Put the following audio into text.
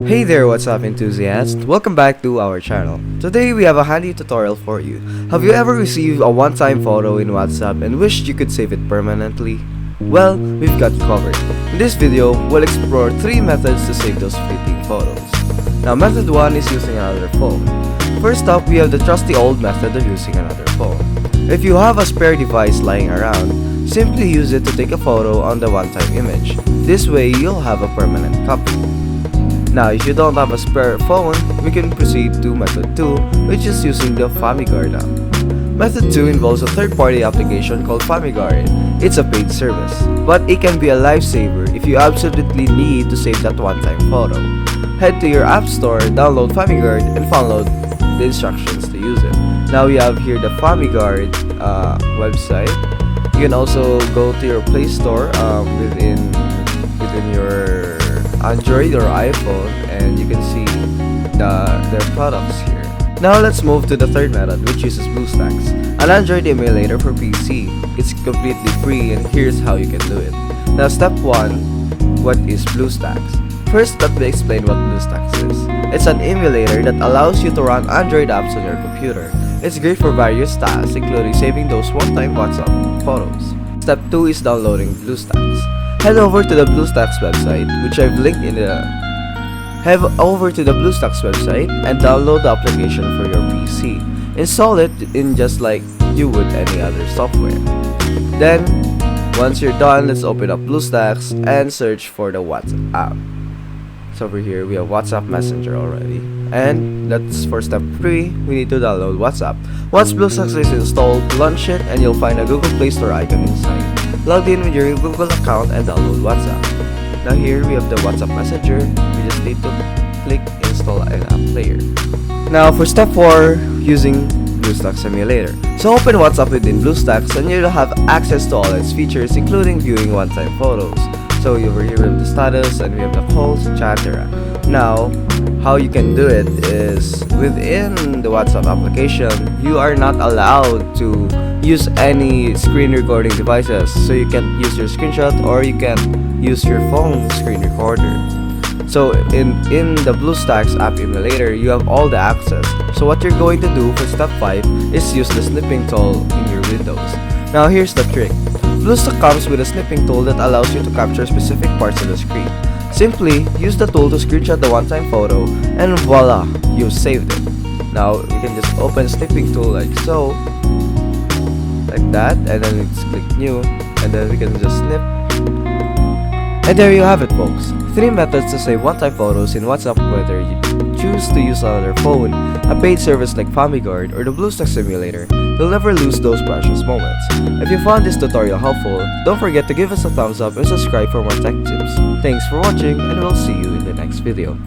Hey there, what's up enthusiasts? Welcome back to our channel. Today we have a handy tutorial for you. Have you ever received a one-time photo in WhatsApp and wished you could save it permanently? Well, we've got you covered. In this video, we'll explore 3 methods to save those fleeting photos. Now method 1 is using another phone. First up, we have the trusty old method of using another phone. If you have a spare device lying around, simply use it to take a photo on the one-time image. This way, you'll have a permanent copy. Now, if you don't have a spare phone, we can proceed to method 2, which is using the FamiGuard app. Method 2 involves a third-party application called FamiGuard. It's a paid service, but it can be a lifesaver if you absolutely need to save that one-time photo. Head to your app store, download FamiGuard, and follow the instructions to use it. Now we have here the FamiGuard website. You can also go to your Play Store within your Android or iPhone, and you can see their products here. Now let's move to the third method, which uses BlueStacks, an Android emulator for PC. It's completely free, and here's how you can do it. Now step 1, what is BlueStacks? First, let me explain what BlueStacks is. It's an emulator that allows you to run Android apps on your computer. It's great for various tasks, including saving those one-time WhatsApp photos. Step 2 is downloading BlueStacks. Head over to the BlueStacks website, which I've linked in the... Head over to the BlueStacks website and download the application for your PC. Install it in just like you would any other software. Then, once you're done, let's open up BlueStacks and search for the WhatsApp app. So over here, we have WhatsApp Messenger already. And that's for step 3, we need to download WhatsApp. Once BlueStacks is installed, launch it and you'll find a Google Play Store icon inside. Log in with your Google account and download WhatsApp. Now here we have the WhatsApp Messenger. We just need to click install an app player. Now for step 4, using BlueStacks emulator. So open WhatsApp within BlueStacks and you'll have access to all its features, including viewing one-time photos. So over here we have the status and we have the calls, chat, etc. Now, how you can do it is within the WhatsApp application, you are not allowed to use any screen recording devices. So you can use your screenshot or you can use your phone screen recorder. So in the BlueStacks app emulator, you have all the access. So what you're going to do for step 5 is use the snipping tool in your Windows. Now here's the trick. BlueStacks comes with a snipping tool that allows you to capture specific parts of the screen. Simply use the tool to screenshot the one-time photo and voila, you've saved it. Now you can just open snipping tool like so, like that, and then let's click new, and then we can just snip. And there you have it, folks. 3 methods to save one-time photos in WhatsApp, whether you choose to use another phone, a paid service like FamiGuard, or the BlueStacks emulator. You'll never lose those precious moments. If you found this tutorial helpful, don't forget to give us a thumbs up and subscribe for more tech tips. Thanks for watching, and we'll see you in the next video.